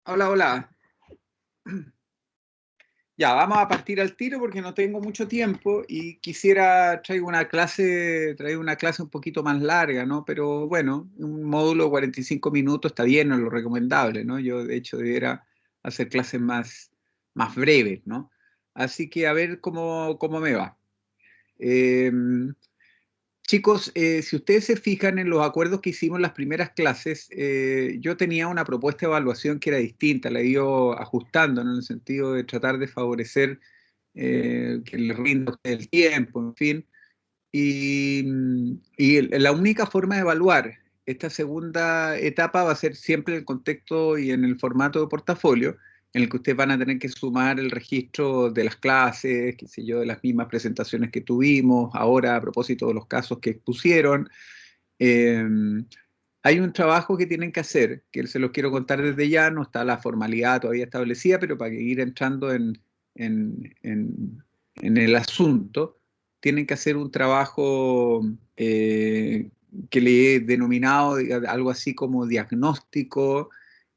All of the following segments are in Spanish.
Hola, hola. Ya, vamos a partir al tiro porque no tengo mucho tiempo y traigo una clase un poquito más larga, ¿no? Pero bueno, un módulo de 45 minutos está bien, no es lo recomendable, ¿no? Yo, de hecho, debiera hacer clases más breves, ¿no? Así que a ver cómo me va. Eh, Chicos, si ustedes se fijan en los acuerdos que hicimos en las primeras clases, yo tenía una propuesta de evaluación que era distinta, la he ido ajustando, ¿no? En el sentido de tratar de favorecer que le rinda a usted el tiempo, en fin. La única forma de evaluar esta segunda etapa va a ser siempre en el contexto y en el formato de portafolio, en el que ustedes van a tener que sumar el registro de las clases, qué sé yo, de las mismas presentaciones que tuvimos, ahora a propósito de los casos que expusieron. Eh, Hay un trabajo que tienen que hacer, que se los quiero contar desde ya, no está la formalidad todavía establecida, pero para ir entrando en, en- en el asunto, tienen que hacer un trabajo que le he denominado algo así como diagnóstico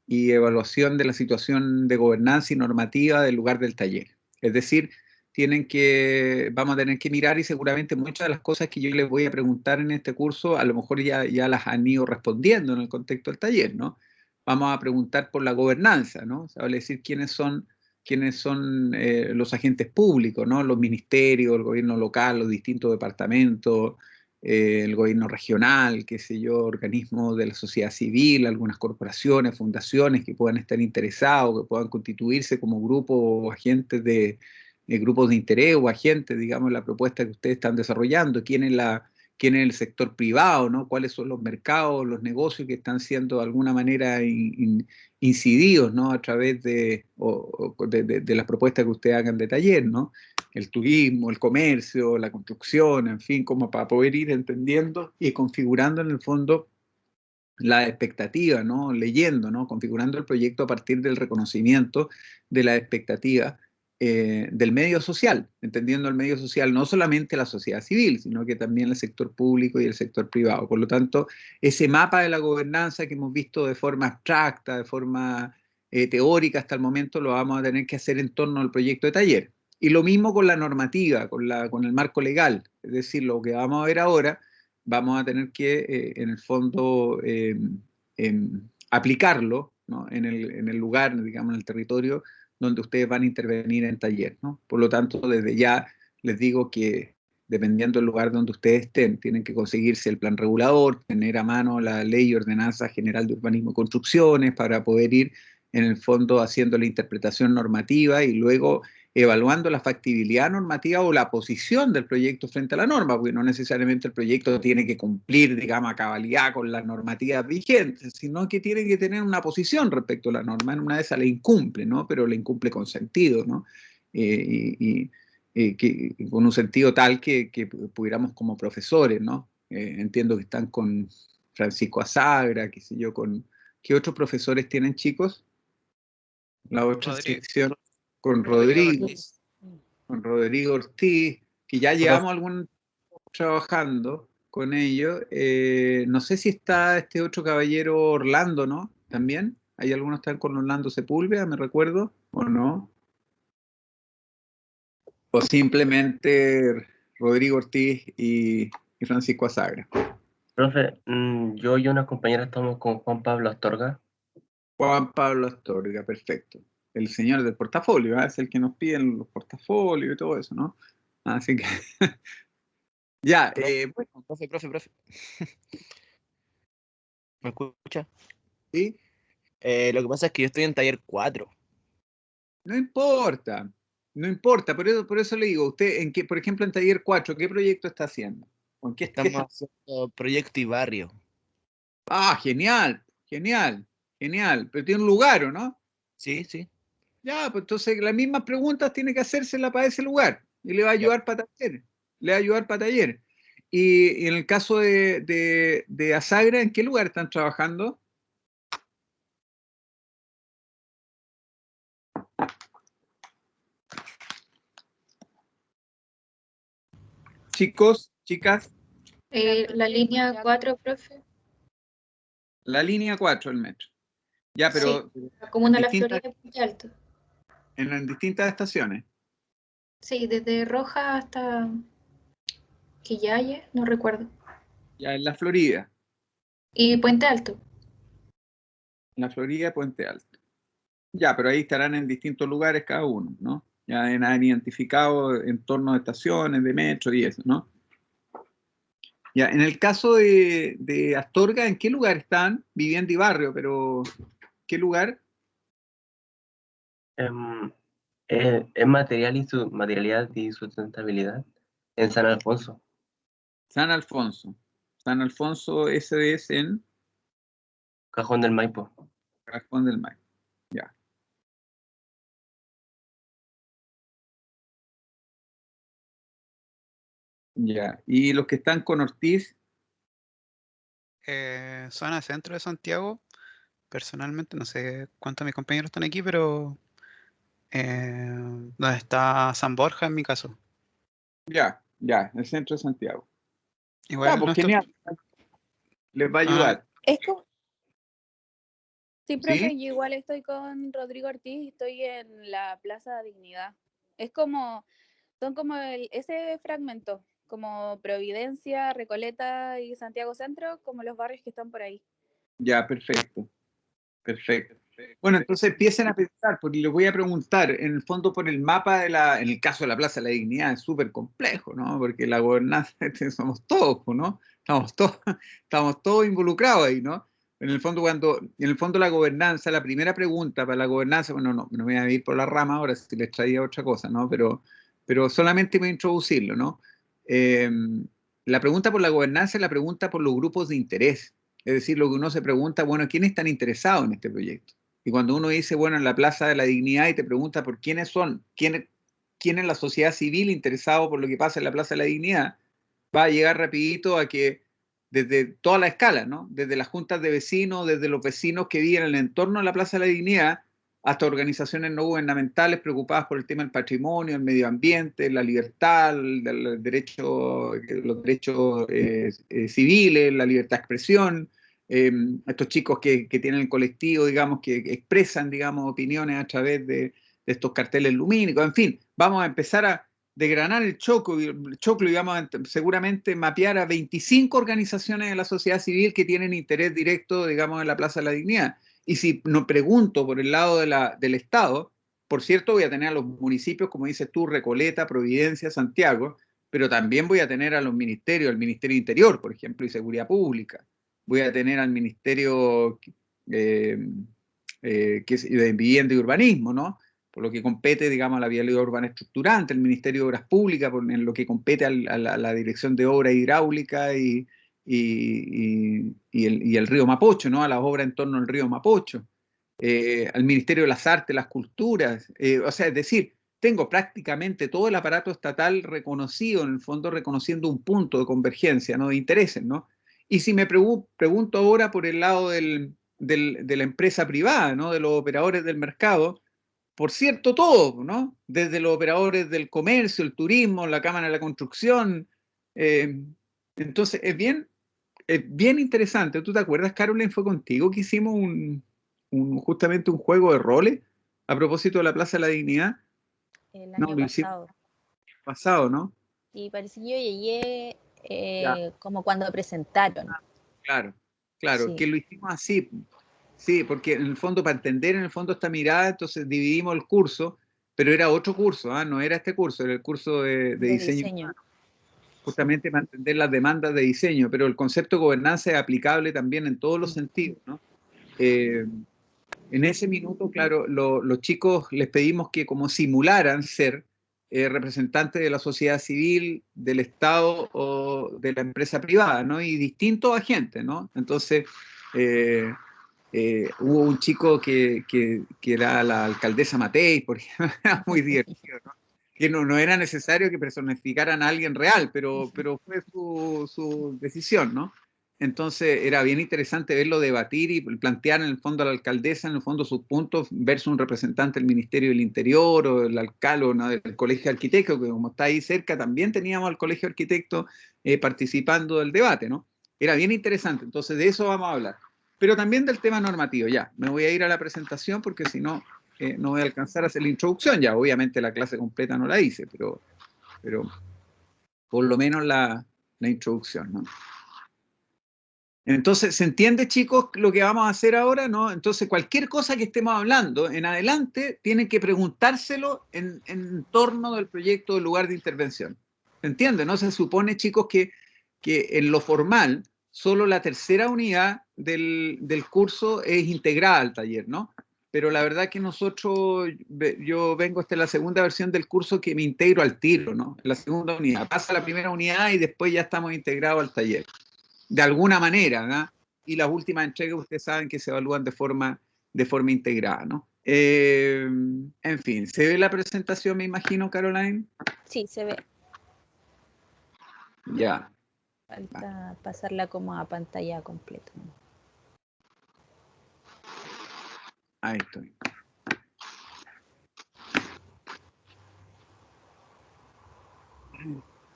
y evaluación de la situación de gobernanza y normativa del lugar del taller. Es decir, vamos a tener que mirar y seguramente muchas de las cosas que yo les voy a preguntar en este curso, a lo mejor ya las han ido respondiendo en el contexto del taller, ¿no? Vamos a preguntar por la gobernanza, ¿no? O sea, vale decir quiénes son los agentes públicos, ¿no? Los ministerios, el gobierno local, los distintos departamentos, el gobierno regional, qué sé yo, organismos de la sociedad civil, algunas corporaciones, fundaciones que puedan estar interesados, que puedan constituirse como grupos o agentes de grupos de interés o agentes, digamos, la propuesta que ustedes están desarrollando, quién es el sector privado, ¿no? Cuáles son los mercados, los negocios que están siendo de alguna manera incididos, ¿no? A través de las propuestas que ustedes hagan de taller, ¿no? El turismo, el comercio, la construcción, en fin, como para poder ir entendiendo y configurando en el fondo la expectativa, ¿no? Leyendo, ¿no? Configurando el proyecto a partir del reconocimiento de la expectativa del medio social, entendiendo el medio social no solamente la sociedad civil, sino que también el sector público y el sector privado. Por lo tanto, ese mapa de la gobernanza que hemos visto de forma abstracta, de forma teórica hasta el momento, lo vamos a tener que hacer en torno al proyecto de taller. Y lo mismo con la normativa, con el marco legal, es decir, lo que vamos a ver ahora vamos a tener que, en el fondo, aplicarlo, ¿no? En el lugar, digamos, en el territorio donde ustedes van a intervenir en taller, ¿no? Por lo tanto, desde ya les digo que dependiendo del lugar donde ustedes estén, tienen que conseguirse el plan regulador, tener a mano la ley y ordenanza general de urbanismo y construcciones para poder ir, en el fondo, haciendo la interpretación normativa y luego evaluando la factibilidad normativa o la posición del proyecto frente a la norma, porque no necesariamente el proyecto tiene que cumplir, digamos, a cabalidad con las normativas vigentes, sino que tiene que tener una posición respecto a la norma. En una de esas la incumple, ¿no? Pero la incumple con sentido, ¿no? Con un sentido tal que pudiéramos como profesores, ¿no? Entiendo que están con Francisco Azagra, qué sé yo, ¿qué otros profesores tienen, chicos? La otra Rodrigo, sección con Rodrigo Rodrigo, Ortiz. con Rodrigo Ortiz, que ya Profe, llevamos algún tiempo trabajando con ellos. No sé si está este otro caballero Orlando, ¿no? También. ¿Hay algunos que están con Orlando Sepúlveda, me recuerdo? ¿O no? O simplemente Rodrigo Ortiz y Francisco Azagra. yo y una compañera estamos con Juan Pablo Astorga. Juan Pablo Astorga, perfecto. El señor del portafolio, ¿eh? Es el que nos piden los portafolios y todo eso, ¿no? Así que, ya, bueno, Profe. ¿Me escucha? sí. Lo que pasa es que yo estoy en taller 4. No importa, no importa, por eso le digo, usted, por ejemplo, en Taller 4, ¿qué proyecto está haciendo? ¿O en qué Estamos está? haciendo proyecto y barrio. Ah, genial, genial, genial, pero tiene un lugar, ¿o no? Sí, sí. Ya, pues entonces las mismas preguntas tiene que hacérselas para ese lugar y le va a Ya. ayudar para taller, le va a ayudar para taller. Y en el caso de Asagra, ¿en qué lugar están trabajando? Chicos, chicas, La línea 4, profe. la línea 4 del metro. Ya, pero La comuna de La distintas- Florida y Puente Alto. en distintas estaciones. Sí, desde Roja hasta Quillaya, no recuerdo. Ya en la Florida. Y Puente Alto. En la Florida, Puente Alto. Ya, pero ahí estarán en distintos lugares cada uno, ¿no? Ya han identificado entornos de estaciones, de metro y eso, ¿no? Ya, en el caso de Astorga, ¿en qué lugar están? Vivienda y barrio, pero ¿qué lugar? Es material y su materialidad y sustentabilidad en San Alfonso. San Alfonso. San Alfonso, ese es en Cajón del Maipo. Cajón del Maipo. Ya. Ya. ¿Y los que están con Ortiz? Zona centro de Santiago. Personalmente, no sé cuántos de mis compañeros están aquí, pero donde está San Borja en mi caso. Ya, ya, el centro de Santiago. Igual Ya, pues nuestro- genial. Les va a Ah, ayudar. Es como, sí, profe, ¿Sí? yo igual estoy con Rodrigo Ortiz y estoy en la Plaza Dignidad. Es como, son como ese fragmento, como Providencia, Recoleta y Santiago Centro, como los barrios que están por ahí. Ya, perfecto. Perfecto. Bueno, entonces empiecen a pensar, porque les voy a preguntar, en el fondo por el mapa en el caso de la Plaza de la Dignidad es súper complejo, ¿no? Porque la gobernanza somos todos, ¿no? Estamos todos involucrados ahí, ¿no? En el fondo, la gobernanza, la primera pregunta para la gobernanza, bueno, no me voy a ir por la rama ahora si les traía otra cosa, ¿no? Pero solamente voy a introducirlo, ¿no? Eh, la pregunta por la gobernanza es la pregunta por los grupos de interés. Es decir, lo que uno se pregunta, bueno, ¿quiénes están interesados en este proyecto? Y cuando uno dice, bueno, en la Plaza de la Dignidad y te pregunta por quiénes son, quién es la sociedad civil interesado por lo que pasa en la Plaza de la Dignidad, va a llegar rapidito a que desde toda la escala, ¿no? Desde las juntas de vecinos, desde los vecinos que viven en el entorno de la Plaza de la Dignidad, hasta organizaciones no gubernamentales preocupadas por el tema del patrimonio, el medio ambiente, la libertad, los derechos civiles, la libertad de expresión, estos chicos que tienen el colectivo, digamos, que expresan, digamos, opiniones a través de estos carteles lumínicos, en fin, vamos a empezar a desgranar el choclo y vamos a seguramente mapear a 25 organizaciones de la sociedad civil que tienen interés directo, digamos, en la Plaza de la Dignidad. Y si no pregunto por el lado del Estado, por cierto, voy a tener a los municipios, como dices tú, Recoleta, Providencia, Santiago, pero también voy a tener a los ministerios, el Ministerio Interior, por ejemplo, y Seguridad Pública. Voy a tener al Ministerio de Vivienda y Urbanismo, ¿no? Por lo que compete, digamos, a la vialidad urbana estructurante, el Ministerio de Obras Públicas, en lo que compete a la Dirección de Obra Hidráulica y el río Mapocho, ¿no? A las obras en torno al río Mapocho, al Ministerio de las Artes, las Culturas, o sea, es decir, tengo prácticamente todo el aparato estatal reconocido, en el fondo reconociendo un punto de convergencia, ¿no? De intereses, ¿no? Y si me pregunto ahora por el lado de la empresa privada, ¿no? De los operadores del mercado, por cierto, todo, ¿no? Desde los operadores del comercio, el turismo, la Cámara de la Construcción. eh, entonces, es bien interesante. ¿Tú te acuerdas, Caroline? Fue contigo que hicimos justamente un juego de roles a propósito de la Plaza de la Dignidad. El No, año lo hicimos pasado. pasado, ¿no? Y parece que yo llegué Ya. como cuando presentaron. Claro, Sí. que lo hicimos así. Sí, porque en el fondo, para entender en el fondo esta mirada, entonces dividimos el curso, pero era otro curso, no era este curso, era el curso de De diseño, diseño. justamente para entender las demandas de diseño, pero el concepto de gobernanza es aplicable también en todos los sentidos, ¿no? En ese minuto, claro, los chicos les pedimos que como simularan ser representantes de la sociedad civil, del Estado o de la empresa privada, ¿no? Y distintos agentes, ¿no? Entonces, hubo un chico que era la alcaldesa Matei, porque era muy divertido, ¿no? Que no era necesario que personificaran a alguien real, pero fue su decisión, ¿no? Entonces era bien interesante verlo debatir y plantear en el fondo a la alcaldesa, en el fondo sus puntos, versus un representante del Ministerio del Interior o el alcalde o, ¿no? del Colegio de Arquitectos, que como está ahí cerca, también teníamos al Colegio de Arquitectos participando del debate, ¿no? Era bien interesante, entonces de eso vamos a hablar. pero también del tema normativo. Ya, me voy a ir a la presentación porque si no, no voy a alcanzar a hacer la introducción. Ya, obviamente la clase completa no la hice, pero por lo menos la introducción, ¿no? Entonces, ¿se entiende, chicos, lo que vamos a hacer ahora? ¿No? Entonces, cualquier cosa que estemos hablando en adelante, tienen que preguntárselo en torno del proyecto del lugar de intervención. ¿Se entiende? No se supone, chicos, que en lo formal, solo la tercera unidad del curso es integrada al taller, ¿no? Pero la verdad que nosotros, yo vengo esta es la segunda versión del curso que me integro al tiro, ¿no? La segunda unidad. Pasa la primera unidad y después ya estamos integrados al taller. De alguna manera, ¿no? Y las últimas entregas ustedes saben que se evalúan de forma integrada, ¿no? En fin, ¿se ve la presentación, me imagino, Caroline? Sí, se ve. Ya. Falta pasarla como a pantalla completa. Ahí estoy.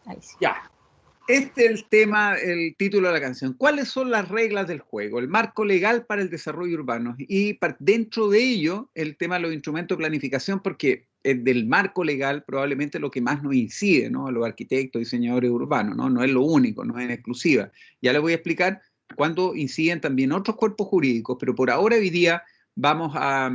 Ahí sí. Ya. Este es el tema, el título de la canción. ¿Cuáles son las reglas del juego? El marco legal para el desarrollo urbano. Y dentro de ello, el tema de los instrumentos de planificación, porque del marco legal probablemente lo que más nos incide, ¿no? A los arquitectos, diseñadores urbanos, ¿no? No es lo único, no es en exclusiva. Ya les voy a explicar cuándo inciden también otros cuerpos jurídicos, pero por ahora hoy día vamos a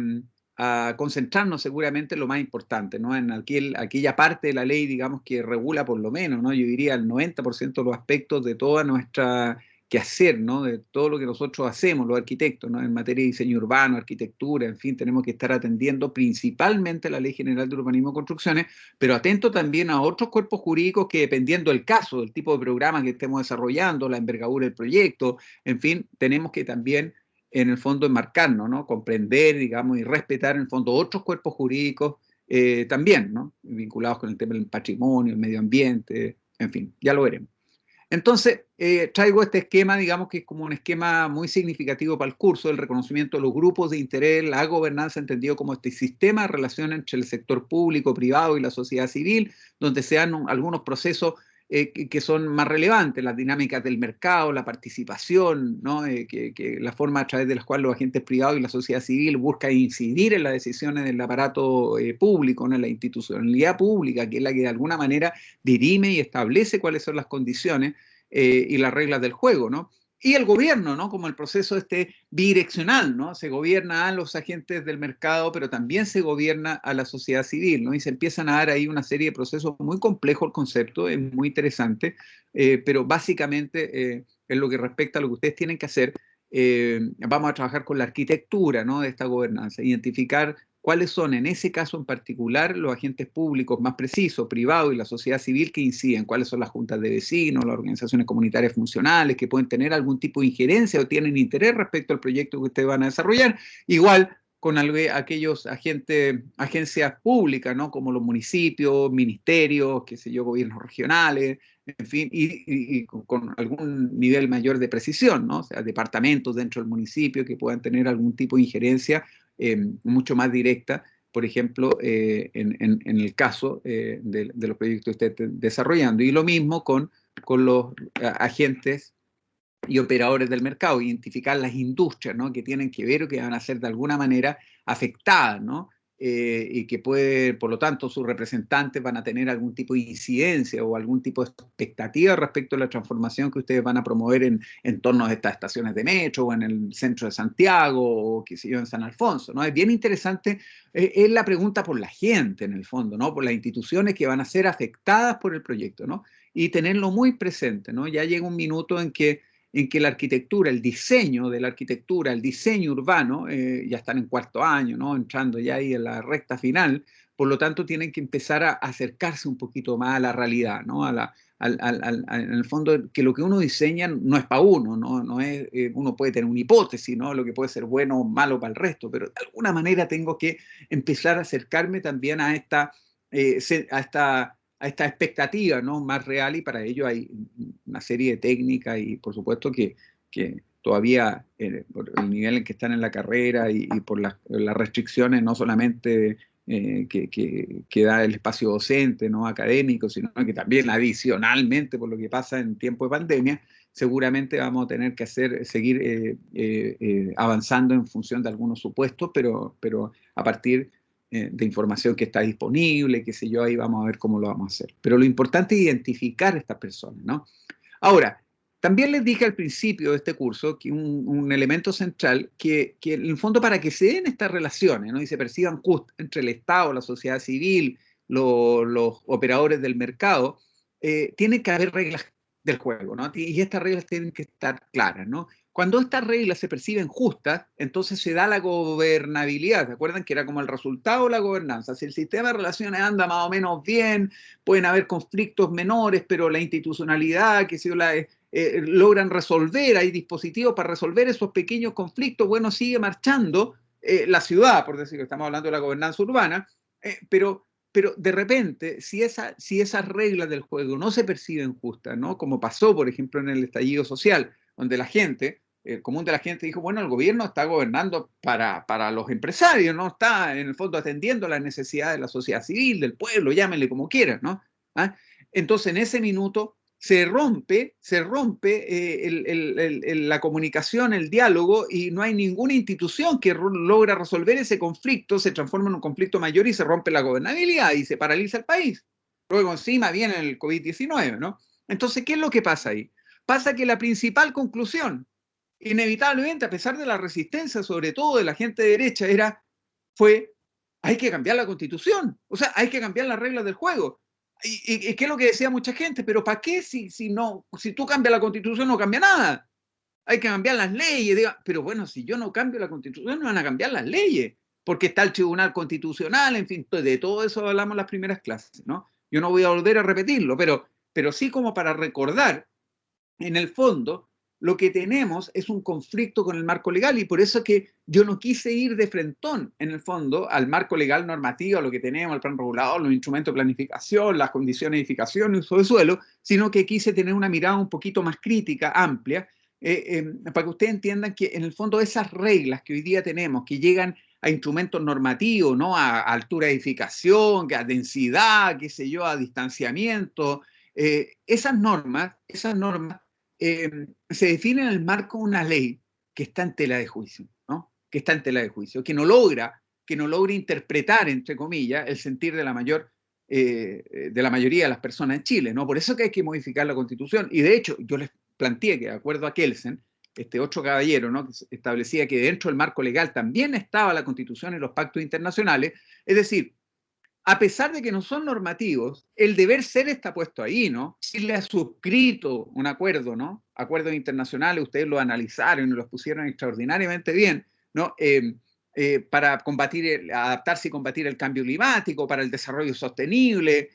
concentrarnos seguramente en lo más importante, ¿no? En aquella parte de la ley, digamos, que regula por lo menos, ¿no? Yo diría el 90% de los aspectos de toda nuestra quehacer, ¿no? De todo lo que nosotros hacemos, los arquitectos, ¿no? En materia de diseño urbano, arquitectura, en fin, tenemos que estar atendiendo principalmente la Ley General de Urbanismo y Construcciones, pero atento también a otros cuerpos jurídicos que, dependiendo del caso, del tipo de programa que estemos desarrollando, la envergadura del proyecto, en fin, tenemos que también en el fondo enmarcarnos, ¿no? Comprender, digamos, y respetar en el fondo otros cuerpos jurídicos también, ¿no? Vinculados con el tema del patrimonio, el medio ambiente, en fin, ya lo veremos. Entonces, traigo este esquema, digamos que es como un esquema muy significativo para el curso, el reconocimiento de los grupos de interés, la gobernanza entendido como este sistema de relación entre el sector público, privado y la sociedad civil, donde se dan algunos procesos que son más relevantes, las dinámicas del mercado, la participación, ¿no? La forma a través de la cual los agentes privados y la sociedad civil buscan incidir en las decisiones del aparato público, ¿no? En la institucionalidad pública, que es la que de alguna manera dirime y establece cuáles son las condiciones y las reglas del juego, ¿no? Y el gobierno, ¿no? Como el proceso bidireccional, ¿no? Se gobierna a los agentes del mercado, pero también se gobierna a la sociedad civil, ¿no? Y se empiezan a dar ahí una serie de procesos muy complejos, el concepto es muy interesante, pero básicamente en lo que respecta a lo que ustedes tienen que hacer, vamos a trabajar con la arquitectura, ¿no? De esta gobernanza, identificar cuáles son en ese caso en particular los agentes públicos más precisos, privados y la sociedad civil que inciden, cuáles son las juntas de vecinos, las organizaciones comunitarias funcionales que pueden tener algún tipo de injerencia o tienen interés respecto al proyecto que ustedes van a desarrollar, igual con aquellos agencias públicas, ¿no? Como los municipios, ministerios, qué sé yo, gobiernos regionales, en fin, y con algún nivel mayor de precisión, ¿no? O sea, departamentos dentro del municipio que puedan tener algún tipo de injerencia mucho más directa, por ejemplo, en el caso de los proyectos que usted esté desarrollando. Y lo mismo con los agentes y operadores del mercado, identificar las industrias, ¿no? Que tienen que ver o que van a ser de alguna manera afectadas, ¿no? Y que por lo tanto, sus representantes van a tener algún tipo de incidencia o algún tipo de expectativa respecto a la transformación que ustedes van a promover en torno a estas estaciones de metro o en el centro de Santiago o qué sé yo, en San Alfonso, ¿no? Es bien interesante, es la pregunta por la gente en el fondo, ¿no? Por las instituciones que van a ser afectadas por el proyecto, ¿no? Y tenerlo muy presente, ¿no? Ya llega un minuto en que la arquitectura, el diseño de la arquitectura, el diseño urbano, ya están en cuarto año, ¿no? Entrando ya ahí en la recta final, por lo tanto tienen que empezar a acercarse un poquito más a la realidad, ¿no? En el fondo, que lo que uno diseña no es para uno, no es, uno puede tener una hipótesis, ¿no? Lo que puede ser bueno o malo para el resto, pero de alguna manera tengo que empezar a acercarme también a esta expectativa, ¿no? Más real, y para ello hay una serie de técnicas y por supuesto que todavía por el nivel en que están en la carrera y por las restricciones no solamente que da el espacio docente, ¿no? Académico, sino que también adicionalmente por lo que pasa en tiempo de pandemia, seguramente vamos a tener que seguir avanzando en función de algunos supuestos, pero a partir de información que está disponible, qué sé yo, ahí vamos a ver cómo lo vamos a hacer. Pero lo importante es identificar a estas personas, ¿no? Ahora, también les dije al principio de este curso que un elemento central, que en el fondo para que se den estas relaciones, ¿no? Y se perciban justas entre el Estado, la sociedad civil, los operadores del mercado, tiene que haber reglas del juego, ¿no? Y estas reglas tienen que estar claras, ¿no? Cuando estas reglas se perciben justas, entonces se da la gobernabilidad. ¿Se acuerdan que era como el resultado de la gobernanza? Si el sistema de relaciones anda más o menos bien, pueden haber conflictos menores, pero la institucionalidad, que se logran resolver, hay dispositivos para resolver esos pequeños conflictos, bueno, sigue marchando la ciudad, por decir que estamos hablando de la gobernanza urbana, pero de repente, si esas reglas del juego no se perciben justas, ¿no? Como pasó, por ejemplo, en el estallido social, donde el común de la gente dijo, bueno, el gobierno está gobernando para los empresarios, no está en el fondo atendiendo las necesidades de la sociedad civil, del pueblo, llámenle como quieran, ¿no? ¿Ah? Entonces, en ese minuto se rompe la comunicación, el diálogo, y no hay ninguna institución que logra resolver ese conflicto, se transforma en un conflicto mayor y se rompe la gobernabilidad y se paraliza el país. Luego encima viene el COVID-19, ¿no? Entonces, ¿qué es lo que pasa ahí? Pasa que la principal conclusión, inevitablemente, a pesar de la resistencia, sobre todo de la gente de derecha, fue, hay que cambiar la Constitución, o sea, hay que cambiar las reglas del juego. ¿Y qué es lo que decía mucha gente? ¿Pero para qué si tú cambias la Constitución no cambia nada? Hay que cambiar las leyes. Pero bueno, si yo no cambio la Constitución no van a cambiar las leyes, porque está el Tribunal Constitucional, en fin, de todo eso hablamos en las primeras clases, ¿no? Yo no voy a volver a repetirlo, pero sí como para recordar, en el fondo, lo que tenemos es un conflicto con el marco legal, y por eso que yo no quise ir de frentón, en el fondo, al marco legal normativo, a lo que tenemos, el plan regulador, los instrumentos de planificación, las condiciones de edificación y uso de suelo, sino que quise tener una mirada un poquito más crítica, amplia, para que ustedes entiendan que en el fondo esas reglas que hoy día tenemos, que llegan a instrumentos normativos, ¿no? A altura de edificación, a densidad, qué sé yo, a distanciamiento, esas normas se define en el marco de una ley que está en tela de juicio, ¿no? Que está en tela de juicio, que no logra interpretar, entre comillas, el sentir de la mayoría de las personas en Chile, ¿no? Por eso que hay que modificar la Constitución. Y de hecho, yo les planteé que, de acuerdo a Kelsen, este otro caballero, ¿no? Que establecía que dentro del marco legal también estaba la Constitución y los pactos internacionales, es decir, a pesar de que no son normativos, el deber ser está puesto ahí, ¿no? Si le ha suscrito un acuerdo, ¿no? Acuerdos internacionales, ustedes lo analizaron y los pusieron extraordinariamente bien, ¿no? Para adaptarse y combatir el cambio climático, para el desarrollo sostenible,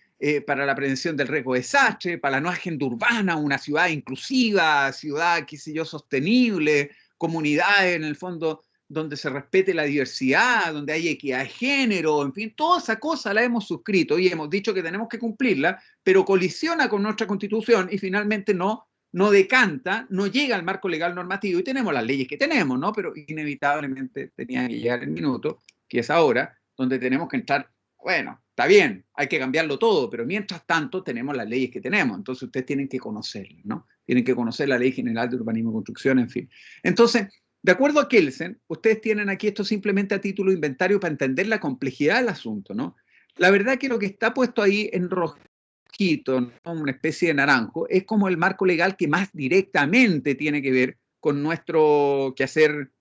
para la prevención del riesgo de desastre, para la nueva agenda urbana, una ciudad inclusiva, ciudad, qué sé yo, sostenible, comunidades, en el fondo, donde se respete la diversidad, donde hay equidad de género, en fin, toda esa cosa la hemos suscrito y hemos dicho que tenemos que cumplirla, pero colisiona con nuestra Constitución y finalmente no decanta, no llega al marco legal normativo y tenemos las leyes que tenemos, ¿no? Pero inevitablemente tenía que llegar el minuto, que es ahora, donde tenemos que entrar, bueno, está bien, hay que cambiarlo todo, pero mientras tanto tenemos las leyes que tenemos, entonces ustedes tienen que conocerlas, ¿no? Tienen que conocer la Ley General de Urbanismo y Construcción, en fin. Entonces, de acuerdo a Kelsen, ustedes tienen aquí esto simplemente a título de inventario para entender la complejidad del asunto, ¿no? La verdad que lo que está puesto ahí en rojito, ¿no? Una especie de naranjo, es como el marco legal que más directamente tiene que ver con nuestro quehacer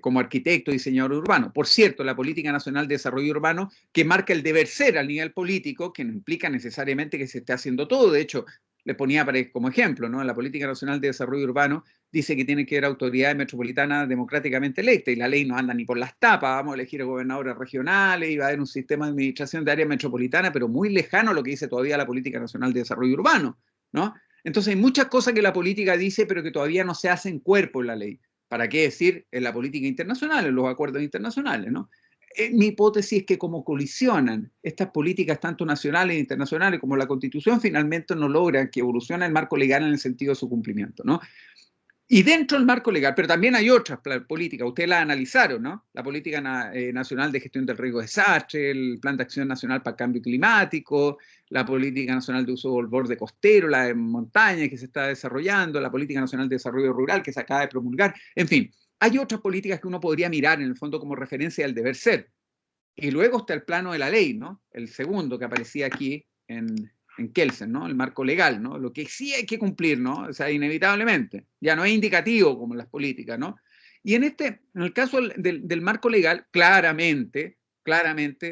como arquitecto y diseñador urbano. Por cierto, la Política Nacional de Desarrollo Urbano, que marca el deber ser al nivel político, que no implica necesariamente que se esté haciendo todo. De hecho, les ponía como ejemplo, ¿no? La Política Nacional de Desarrollo Urbano dice que tiene que haber autoridades metropolitanas democráticamente electas, y la ley no anda ni por las tapas. Vamos a elegir gobernadores regionales y va a haber un sistema de administración de área metropolitana, pero muy lejano a lo que dice todavía la Política Nacional de Desarrollo Urbano, ¿no? Entonces hay muchas cosas que la política dice, pero que todavía no se hacen cuerpo en la ley. ¿Para qué decir en la política internacional, en los acuerdos internacionales, ¿no? Mi hipótesis es que como colisionan estas políticas tanto nacionales e internacionales como la Constitución, finalmente no logran que evolucione el marco legal en el sentido de su cumplimiento, ¿no? Y dentro del marco legal, pero también hay otras políticas, ustedes las analizaron, ¿no? La Política Nacional de Gestión del Riesgo de Desastre, el Plan de Acción Nacional para el Cambio Climático, la Política Nacional de Uso del Borde Costero, la de montaña que se está desarrollando, la Política Nacional de Desarrollo Rural que se acaba de promulgar, en fin, hay otras políticas que uno podría mirar en el fondo como referencia al deber ser. Y luego está el plano de la ley, ¿no? El segundo que aparecía aquí en Kelsen, ¿no? El marco legal, ¿no? Lo que sí hay que cumplir, ¿no? O sea, inevitablemente. Ya no es indicativo como en las políticas, ¿no? Y en el caso del marco legal, claramente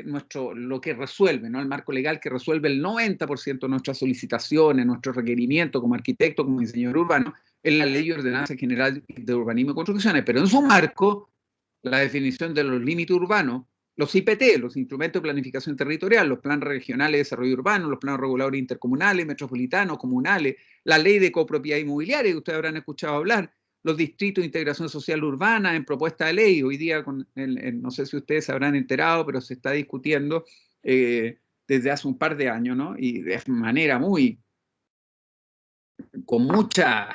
lo que resuelve, ¿no? El marco legal que resuelve el 90% de nuestras solicitaciones, nuestros requerimientos como arquitecto, como diseñador urbano, es la Ley de Ordenanza General de Urbanismo y Construcciones. Pero en su marco, la definición de los límites urbanos, los IPT, los Instrumentos de Planificación Territorial, los Planes Regionales de Desarrollo Urbano, los Planes Reguladores Intercomunales, Metropolitanos, Comunales, la Ley de Copropiedad Inmobiliaria, que ustedes habrán escuchado hablar, los Distritos de Integración Social Urbana en propuesta de ley. Hoy día, no sé si ustedes se habrán enterado, pero se está discutiendo desde hace un par de años, ¿no? Y de manera con mucha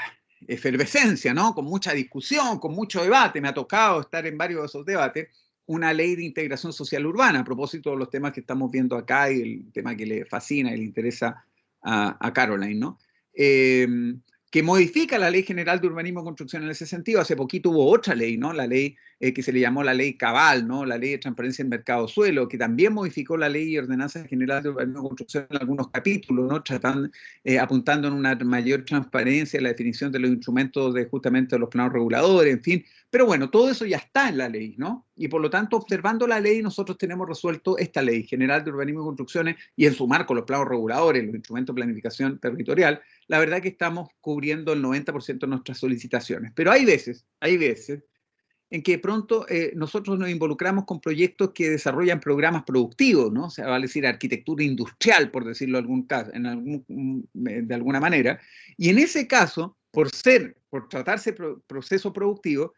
efervescencia, ¿no? Con mucha discusión, con mucho debate. Me ha tocado estar en varios de esos debates. Una ley de integración social urbana, a propósito de los temas que estamos viendo acá y el tema que le fascina y le interesa a Caroline, ¿no? Que modifica la Ley General de Urbanismo y Construcción en ese sentido. Hace poquito hubo otra ley, ¿no? La ley que se le llamó la Ley Cabal, ¿no? La Ley de Transparencia en Mercado Suelo, que también modificó la Ley y Ordenanza General de Urbanismo y Construcción en algunos capítulos, ¿no? Apuntando en una mayor transparencia en la definición de los instrumentos de justamente los planos reguladores, en fin. Pero bueno, todo eso ya está en la ley, ¿no? Y por lo tanto, observando la ley, nosotros tenemos resuelto esta Ley General de Urbanismo y Construcciones y en su marco los planos reguladores, los instrumentos de planificación territorial. La verdad que estamos cubriendo el 90% de nuestras solicitaciones. Pero hay veces en que de pronto nosotros nos involucramos con proyectos que desarrollan programas productivos, ¿no? O sea, vale decir, arquitectura industrial, por decirlo de alguna manera. Y en ese caso, por tratarse de proceso productivo,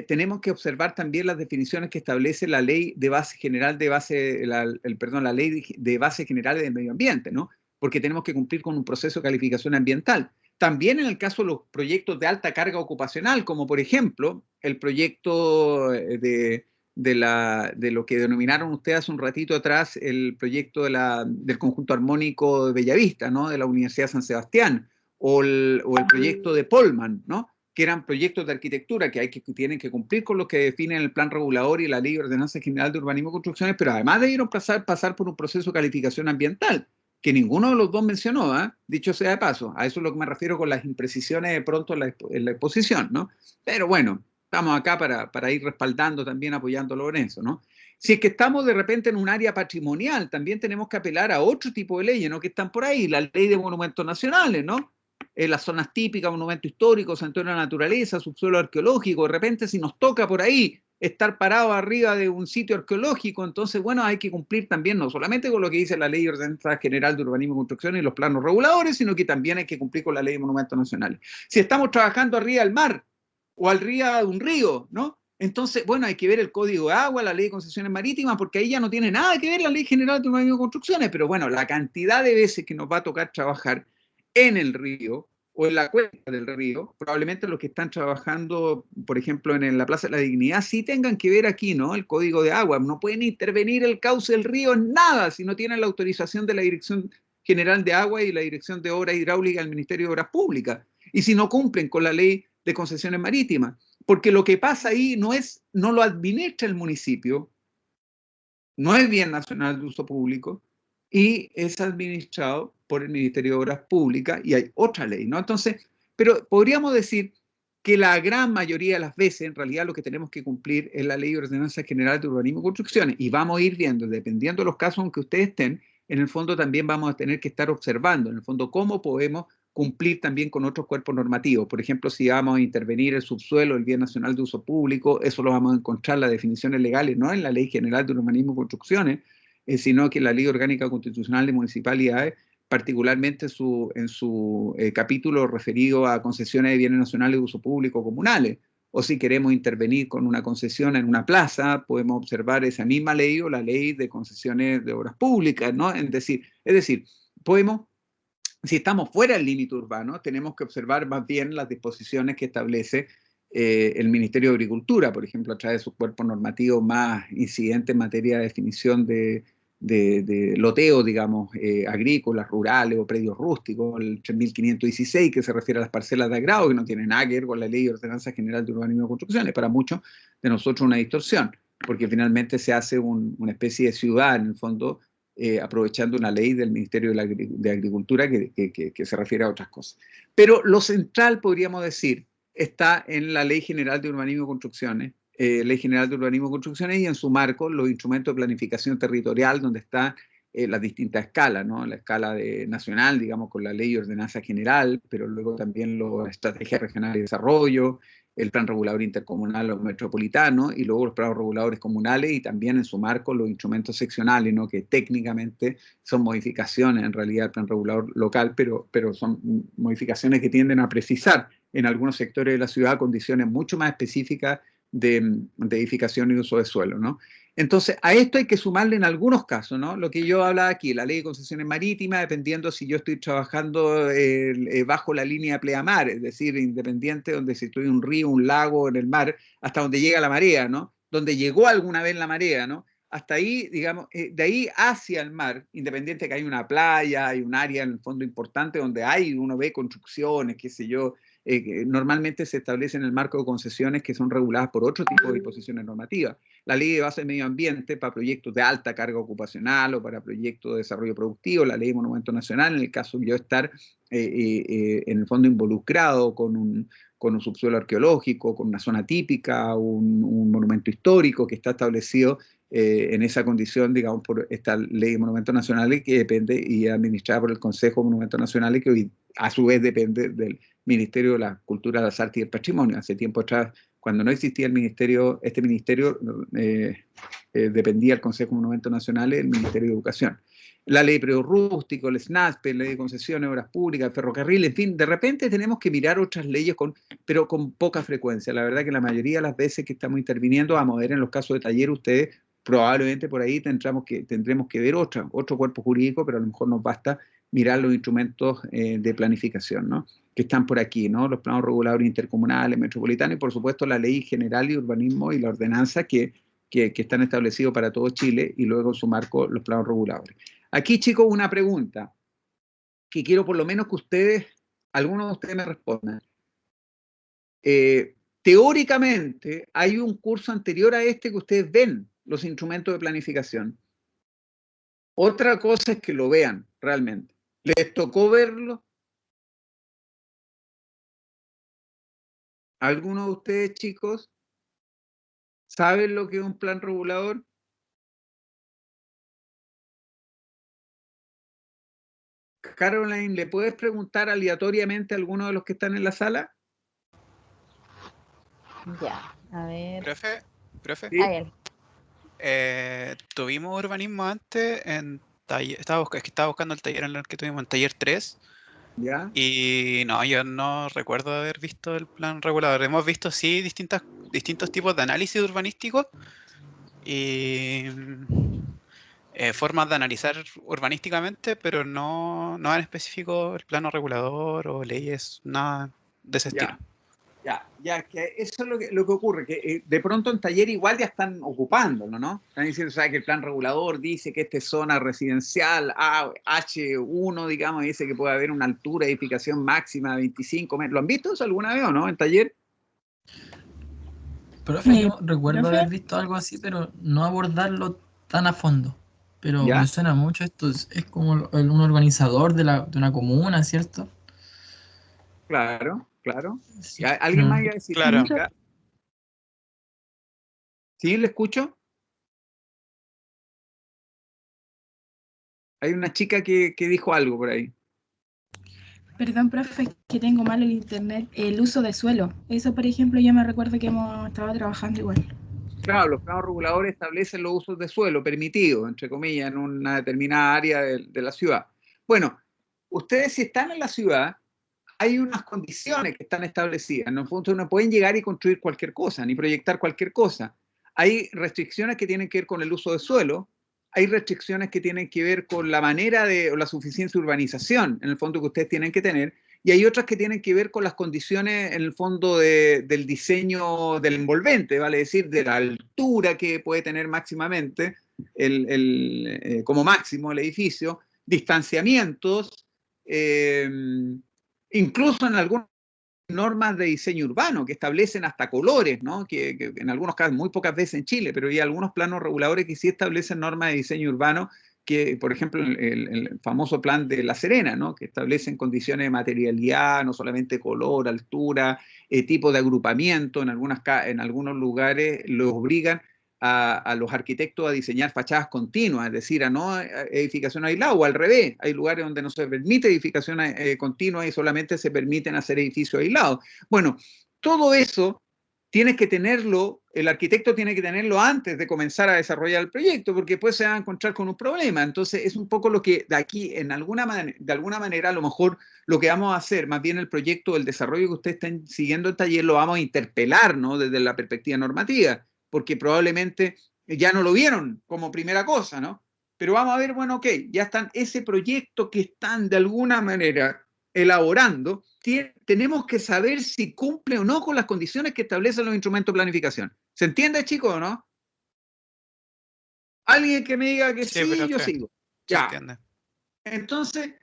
tenemos que observar también las definiciones que establece la Ley de Base General la Ley de Bases Generales del Medio Ambiente, ¿no? Porque tenemos que cumplir con un proceso de calificación ambiental. También en el caso de los proyectos de alta carga ocupacional, como por ejemplo el proyecto de lo que denominaron ustedes hace un ratito atrás, el proyecto del conjunto armónico de Bellavista, ¿no? De la Universidad de San Sebastián, o el proyecto de Polman, ¿no? Que eran proyectos de arquitectura que tienen que cumplir con lo que definen el plan regulador y la Ley de Ordenanza General de Urbanismo y Construcciones, pero además debieron pasar por un proceso de calificación ambiental, que ninguno de los dos mencionó, dicho sea de paso. A eso es lo que me refiero con las imprecisiones de pronto en la exposición, ¿no? Pero bueno, estamos acá para ir respaldando también, apoyándolo en eso, ¿no? Si es que estamos de repente en un área patrimonial, también tenemos que apelar a otro tipo de leyes, ¿no? Que están por ahí, la ley de monumentos nacionales, ¿no? Las zonas típicas, monumentos históricos, santuario de la naturaleza, subsuelo arqueológico. De repente, si nos toca por ahí estar parado arriba de un sitio arqueológico, entonces, bueno, hay que cumplir también no solamente con lo que dice la Ley de Ordenanza General de Urbanismo y Construcción y los planos reguladores, sino que también hay que cumplir con la Ley de Monumentos Nacionales. Si estamos trabajando arriba del mar o arriba de un río, ¿no? Entonces, bueno, hay que ver el Código de Agua, la Ley de Concesiones Marítimas, porque ahí ya no tiene nada que ver la Ley General de Urbanismo y Construcciones, pero bueno, la cantidad de veces que nos va a tocar trabajar en el río o en la cuenca del río, probablemente los que están trabajando, por ejemplo, en la Plaza de la Dignidad, sí tengan que ver aquí, ¿no? El Código de Agua. No pueden intervenir el cauce del río en nada si no tienen la autorización de la Dirección General de Agua y la Dirección de Obras Hidráulicas del Ministerio de Obras Públicas. Y si no cumplen con la Ley de Concesiones Marítimas. Porque lo que pasa ahí no lo administra el municipio, no es bien nacional de uso público, y es administrado por el Ministerio de Obras Públicas y hay otra ley, ¿no? Entonces, pero podríamos decir que la gran mayoría de las veces, en realidad, lo que tenemos que cumplir es la Ley de Ordenanza General de Urbanismo y Construcciones, y vamos a ir viendo, dependiendo de los casos en que ustedes estén, en el fondo también vamos a tener que estar observando, en el fondo, cómo podemos cumplir también con otros cuerpos normativos. Por ejemplo, si vamos a intervenir el subsuelo, el bien nacional de uso público, eso lo vamos a encontrar las definiciones legales, no en la Ley General de Urbanismo y Construcciones, sino que en la Ley Orgánica Constitucional de Municipalidades, particularmente en su capítulo referido a concesiones de bienes nacionales de uso público comunales. O si queremos intervenir con una concesión en una plaza, podemos observar esa misma ley o la Ley de Concesiones de Obras Públicas, ¿no? Es decir, podemos Si estamos fuera del límite urbano, tenemos que observar más bien las disposiciones que establece el Ministerio de Agricultura, por ejemplo, a través de su cuerpo normativo más incidente en materia de definición de loteo, digamos, agrícolas, rurales o predios rústicos, el 3516, que se refiere a las parcelas de agrado, que no tiene nada que ver con la Ley de Ordenanza General de Urbanismo y Construcciones, para muchos de nosotros una distorsión, porque finalmente se hace una especie de ciudad, en el fondo, aprovechando una ley del Ministerio de Agricultura que se refiere a otras cosas. Pero lo central, podríamos decir, está en la Ley General de Urbanismo y Construcciones, Ley General de Urbanismo y Construcciones, y en su marco los instrumentos de planificación territorial, donde están las distintas escalas, ¿no? La escala nacional, digamos, con la Ley de Ordenanza General, pero luego también las estrategias regionales de desarrollo, el plan regulador intercomunal o metropolitano, y luego los planos reguladores comunales, y también en su marco los instrumentos seccionales, ¿no? Que técnicamente son modificaciones en realidad del plan regulador local, pero son modificaciones que tienden a precisar en algunos sectores de la ciudad condiciones mucho más específicas de edificación y uso de suelo, ¿no? Entonces, a esto hay que sumarle en algunos casos, ¿no? Lo que yo hablaba aquí, la ley de concesiones marítimas, dependiendo si yo estoy trabajando bajo la línea de pleamar, es decir, independiente donde si estoy en un río, un lago, en el mar, hasta donde llega la marea, ¿no? Donde llegó alguna vez la marea, ¿no? Hasta ahí, digamos, de ahí hacia el mar, independiente que hay una playa, hay un área en el fondo importante donde uno ve construcciones, qué sé yo, que normalmente se establecen en el marco de concesiones que son reguladas por otro tipo de disposiciones normativas. La ley de base de medio ambiente para proyectos de alta carga ocupacional o para proyectos de desarrollo productivo, la ley de monumento nacional, en el caso de yo estar en el fondo involucrado con un subsuelo arqueológico, con una zona típica, un monumento histórico que está establecido en esa condición, digamos, por esta ley de monumentos nacionales que depende y es administrada por el Consejo de Monumentos Nacionales, que hoy a su vez depende del Ministerio de la Cultura, las Artes y el Patrimonio. Hace tiempo atrás, cuando no existía este ministerio dependía del Consejo de Monumentos Nacionales, del Ministerio de Educación. La ley de predios rústicos, el SNASPE, la ley de concesiones, obras públicas, ferrocarril, en fin, de repente tenemos que mirar otras leyes, pero con poca frecuencia. La verdad que la mayoría de las veces que estamos interviniendo, vamos a ver en los casos de taller, ustedes probablemente por ahí tendremos que ver otro cuerpo jurídico, pero a lo mejor nos basta mirar los instrumentos de planificación, ¿no? Que están por aquí, ¿no? Los planos reguladores intercomunales, metropolitanos, y por supuesto la ley general de urbanismo y la ordenanza que están establecidos para todo Chile, y luego en su marco los planos reguladores. Aquí, chicos, una pregunta que quiero por lo menos que algunos de ustedes me respondan. Teóricamente, hay un curso anterior a este que ustedes ven los instrumentos de planificación. Otra cosa es que lo vean realmente. ¿Les tocó verlo? ¿Alguno de ustedes, chicos, saben lo que es un plan regulador? Caroline, ¿le puedes preguntar aleatoriamente a alguno de los que están en la sala? Ya, a ver. Profe. ¿Sí? A ver. Tuvimos urbanismo antes en taller, estaba buscando el taller en el que tuvimos en taller 3. ¿Ya? Y no, yo no recuerdo haber visto el plan regulador. Hemos visto sí distintos tipos de análisis urbanísticos y formas de analizar urbanísticamente, pero no en específico el plano regulador o leyes, nada de ese estilo. Ya, que eso es lo que ocurre, que de pronto en taller igual ya están ocupándolo, ¿no? Están diciendo, ¿sabes? Que el plan regulador dice que esta es zona residencial H1, digamos, dice que puede haber una altura de edificación máxima de 25 metros. ¿Lo han visto eso alguna vez o no en taller? Profe, yo recuerdo haber visto algo así, pero no abordarlo tan a fondo. Pero ¿Ya? me suena mucho esto, es como un organizador de una comuna, ¿cierto? Claro. Sí. ¿Alguien más iba a decir? Claro. ¿Sí? ¿Le escucho? Hay una chica que dijo algo por ahí. Perdón, profe, que tengo mal el internet. El uso de suelo. Eso, por ejemplo, yo me recuerdo que hemos estado trabajando igual. Claro, los planos reguladores establecen los usos de suelo permitidos, entre comillas, en una determinada área de la ciudad. Bueno, ustedes si están en la ciudad, hay unas condiciones que están establecidas. En el fondo no pueden llegar y construir cualquier cosa, ni proyectar cualquier cosa. Hay restricciones que tienen que ver con el uso de suelo, hay restricciones que tienen que ver con la manera o la suficiencia de urbanización, en el fondo, que ustedes tienen que tener, y hay otras que tienen que ver con las condiciones, en el fondo, del diseño del envolvente, vale decir, de la altura que puede tener máximamente, como máximo el edificio, distanciamientos, incluso en algunas normas de diseño urbano que establecen hasta colores, ¿no? Que en algunos casos, muy pocas veces en Chile, pero hay algunos planos reguladores que sí establecen normas de diseño urbano, que, por ejemplo, el famoso plan de La Serena, ¿no? Que establecen condiciones de materialidad, no solamente color, altura, tipo de agrupamiento. En algunos lugares los obligan a los arquitectos a diseñar fachadas continuas, es decir, a no edificación aislada, o al revés. Hay lugares donde no se permite edificación continua y solamente se permiten hacer edificios aislados. Bueno, todo eso tienes que tenerlo, el arquitecto tiene que tenerlo antes de comenzar a desarrollar el proyecto, porque después se va a encontrar con un problema. Entonces, es un poco lo que de aquí, de alguna manera, a lo mejor lo que vamos a hacer, más bien el proyecto, el desarrollo que ustedes estén siguiendo el taller, lo vamos a interpelar, ¿no? Desde la perspectiva normativa, porque probablemente ya no lo vieron como primera cosa, ¿no? Pero vamos a ver, bueno, ok, ya están ese proyecto que están de alguna manera elaborando, tenemos que saber si cumple o no con las condiciones que establecen los instrumentos de planificación. ¿Se entiende, chicos, o no? Alguien que me diga que sí, yo sigo. Ya. Entonces,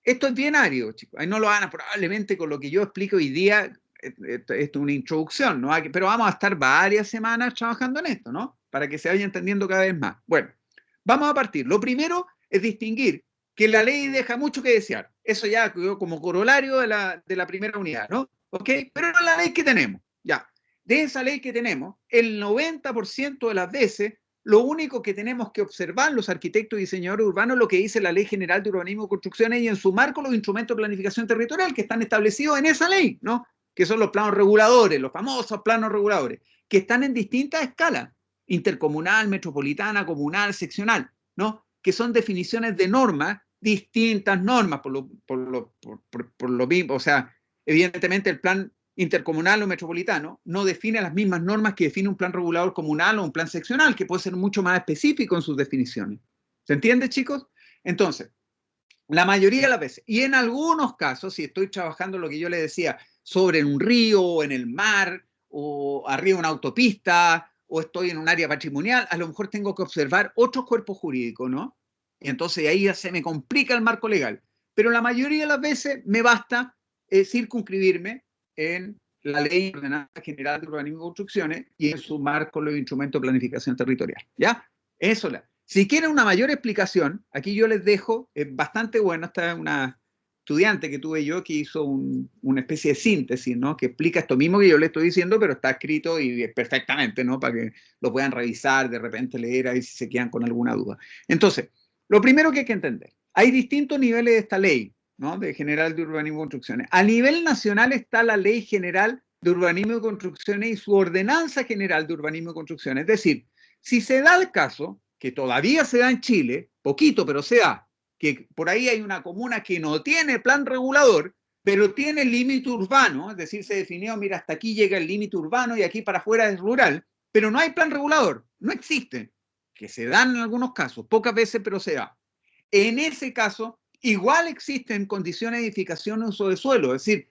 esto es binario, chicos. Ahí no lo van a, probablemente con lo que yo explico hoy día, esto es una introducción, ¿no? Pero vamos a estar varias semanas trabajando en esto, ¿no? Para que se vaya entendiendo cada vez más. Bueno, vamos a partir. Lo primero es distinguir que la ley deja mucho que desear. Eso ya como corolario de la primera unidad, ¿no? ¿Ok? Pero la ley que tenemos, ya. De esa ley que tenemos, el 90% de las veces, lo único que tenemos que observar los arquitectos y diseñadores urbanos es lo que dice la Ley General de Urbanismo y Construcciones, y en su marco los instrumentos de planificación territorial que están establecidos en esa ley, ¿no? Que son los planos reguladores, los famosos planos reguladores, que están en distintas escalas, intercomunal, metropolitana, comunal, seccional, ¿no? Que son definiciones de normas, distintas normas, por lo mismo. O sea, evidentemente el plan intercomunal o metropolitano no define las mismas normas que define un plan regulador comunal o un plan seccional, que puede ser mucho más específico en sus definiciones. ¿Se entiende, chicos? Entonces, la mayoría de las veces, y en algunos casos, si estoy trabajando lo que yo les decía, sobre un río, o en el mar, o arriba de una autopista, o estoy en un área patrimonial, a lo mejor tengo que observar otros cuerpos jurídicos, ¿no? Y entonces ahí ya se me complica el marco legal. Pero la mayoría de las veces me basta circunscribirme en la Ley de Ordenanza General de Urbanismo y Construcciones y en su marco los instrumentos de planificación territorial. ¿Ya? Eso. Si quieren una mayor explicación, aquí yo les dejo, es bastante bueno, esta es una estudiante que tuve yo que hizo una especie de síntesis, ¿no? Que explica esto mismo que yo le estoy diciendo, pero está escrito y perfectamente, ¿no? Para que lo puedan revisar, de repente leer ahí si se quedan con alguna duda. Entonces, lo primero que hay que entender, hay distintos niveles de esta ley, ¿no? De General de Urbanismo y Construcciones. A nivel nacional está la Ley General de Urbanismo y Construcciones y su Ordenanza General de Urbanismo y Construcciones. Es decir, si se da el caso, que todavía se da en Chile, poquito, pero se da, que por ahí hay una comuna que no tiene plan regulador, pero tiene límite urbano, es decir, se definió, mira, hasta aquí llega el límite urbano y aquí para afuera es rural, pero no hay plan regulador, no existe, que se dan en algunos casos, pocas veces, pero se da. En ese caso, igual existen condiciones de edificación y uso de suelo, es decir,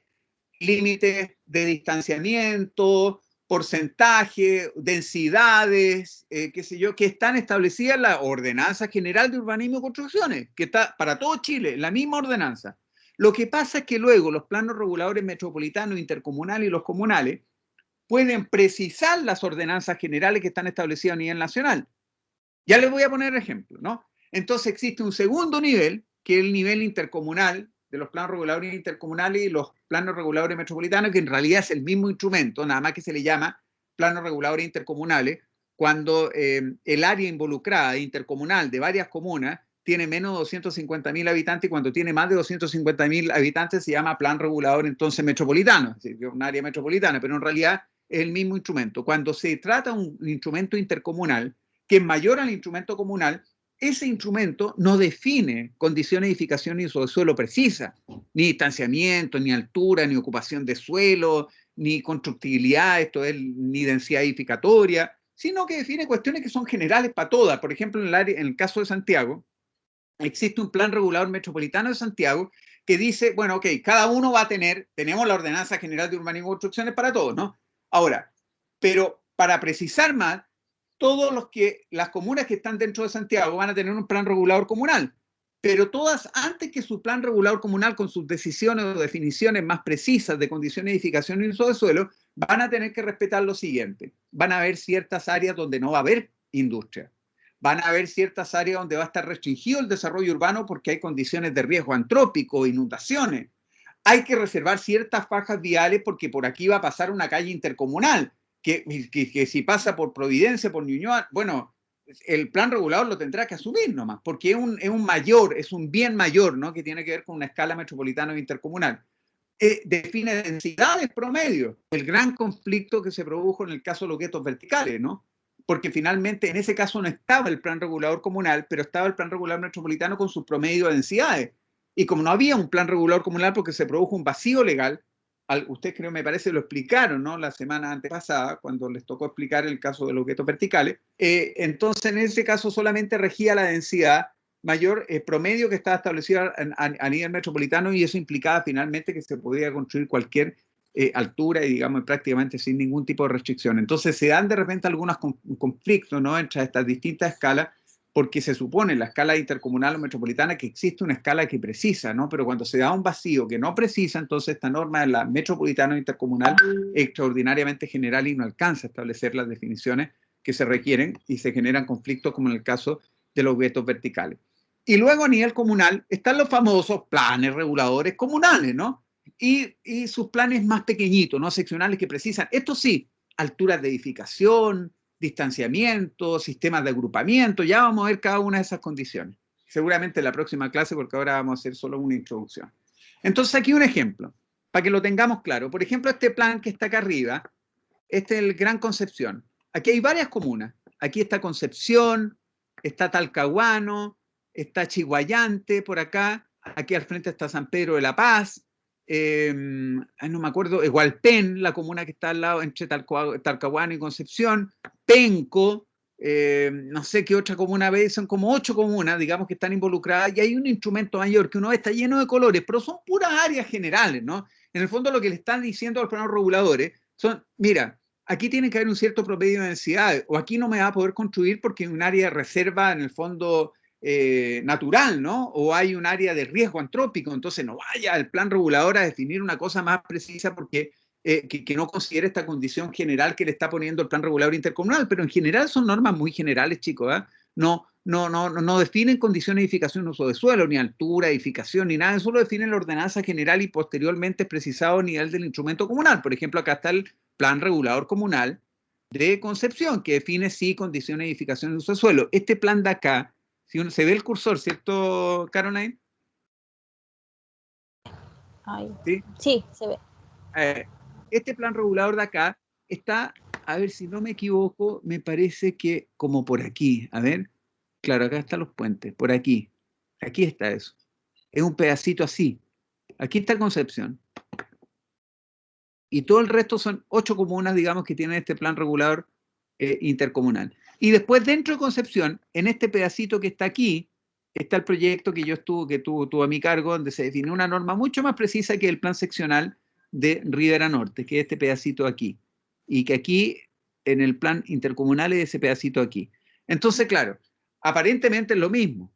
límites de distanciamiento, porcentaje, densidades, qué sé yo, que están establecidas en la Ordenanza General de Urbanismo y Construcciones, que está para todo Chile, la misma ordenanza. Lo que pasa es que luego los planos reguladores metropolitanos, intercomunales y los comunales pueden precisar las ordenanzas generales que están establecidas a nivel nacional. Ya les voy a poner ejemplo, ¿no? Entonces existe un segundo nivel, que es el nivel intercomunal, de los planos reguladores intercomunales y los planos reguladores metropolitanos, que en realidad es el mismo instrumento, nada más que se le llama planos reguladores intercomunales, cuando el área involucrada intercomunal de varias comunas tiene menos de 250.000 habitantes, y cuando tiene más de 250.000 habitantes se llama plan regulador entonces metropolitano, es decir, un área metropolitana, pero en realidad es el mismo instrumento. Cuando se trata de un instrumento intercomunal, que es mayor al instrumento comunal, ese instrumento no define condiciones de edificación y uso de suelo precisa, ni distanciamiento, ni altura, ni ocupación de suelo, ni constructibilidad, esto es, ni densidad edificatoria, sino que define cuestiones que son generales para todas. Por ejemplo, en el caso de Santiago, existe un plan regulador metropolitano de Santiago que dice, bueno, ok, cada uno va a tenemos la Ordenanza General de Urbanismo y Construcciones para todos, ¿no? Ahora, pero para precisar más, las comunas que están dentro de Santiago van a tener un plan regulador comunal, pero todas, antes que su plan regulador comunal con sus decisiones o definiciones más precisas de condiciones de edificación y uso de suelo, van a tener que respetar lo siguiente. Van a haber ciertas áreas donde no va a haber industria. Van a haber ciertas áreas donde va a estar restringido el desarrollo urbano porque hay condiciones de riesgo antrópico, inundaciones. Hay que reservar ciertas fajas viales porque por aquí va a pasar una calle intercomunal, que si pasa por Providencia, por Ñuñoa, bueno, el plan regulador lo tendrá que asumir nomás, porque es un bien mayor, ¿no? Que tiene que ver con una escala metropolitana o intercomunal. Define densidades promedio, el gran conflicto que se produjo en el caso de los guetos verticales, ¿no? Porque finalmente en ese caso no estaba el plan regulador comunal, pero estaba el plan regulador metropolitano con su promedio de densidades. Y como no había un plan regulador comunal porque se produjo un vacío legal, ustedes creo me parece lo explicaron, ¿no? La semana antepasada, cuando les tocó explicar el caso de los guetos verticales, entonces en ese caso solamente regía la densidad mayor promedio que estaba establecida a nivel metropolitano, y eso implicaba finalmente que se podía construir cualquier altura y digamos prácticamente sin ningún tipo de restricción. Entonces se dan de repente algunos conflictos, ¿no? Entre estas distintas escalas, porque se supone en la escala intercomunal o metropolitana que existe una escala que precisa, ¿no? Pero cuando se da un vacío que no precisa, entonces esta norma de la metropolitana o intercomunal es extraordinariamente general y no alcanza a establecer las definiciones que se requieren, y se generan conflictos como en el caso de los guetos verticales. Y luego a nivel comunal están los famosos planes reguladores comunales, ¿no? Y sus planes más pequeñitos, ¿no? Seccionales que precisan, esto sí, alturas de edificación, distanciamiento, sistemas de agrupamiento, ya vamos a ver cada una de esas condiciones. Seguramente en la próxima clase, porque ahora vamos a hacer solo una introducción. Entonces aquí un ejemplo, para que lo tengamos claro. Por ejemplo, este plan que está acá arriba, este es el Gran Concepción. Aquí hay varias comunas. Aquí está Concepción, está Talcahuano, está Chiguayante por acá, aquí al frente está San Pedro de la Paz, no me acuerdo, Hualpén, la comuna que está al lado entre Talcahuano y Concepción, Penco, no sé qué otra comuna ve, son como 8 comunas, digamos, que están involucradas, y hay un instrumento mayor que uno ve, está lleno de colores, pero son puras áreas generales, ¿no? En el fondo lo que le están diciendo a los planos reguladores son, mira, aquí tiene que haber un cierto promedio de densidad, o aquí no me va a poder construir porque hay un área de reserva en el fondo natural, ¿no? O hay un área de riesgo antrópico, entonces no vaya al plan regulador a definir una cosa más precisa porque que no considere esta condición general que le está poniendo el plan regulador intercomunal, pero en general son normas muy generales, chicos, ¿eh? No definen condiciones de edificación y uso de suelo, ni altura, edificación, ni nada, eso lo define la ordenanza general y posteriormente es precisado a nivel del instrumento comunal. Por ejemplo, acá está el plan regulador comunal de Concepción, que define sí condiciones de edificación y uso de suelo. Este plan de acá, si uno se ve el cursor, ¿cierto, Caroline? Ay. ¿Sí? Sí, se ve. Este plan regulador de acá está, a ver si no me equivoco, me parece que como por aquí, a ver, claro, acá están los puentes, por aquí está eso, es un pedacito así, aquí está Concepción, y todo el resto son 8 comunas, digamos, que tienen este plan regulador intercomunal. Y después dentro de Concepción, en este pedacito que está aquí, está el proyecto que tuvo a mi cargo, donde se define una norma mucho más precisa que el plan seccional de Rivera Norte, que es este pedacito aquí. Y que aquí, en el plan intercomunal, es ese pedacito aquí. Entonces, claro, aparentemente es lo mismo.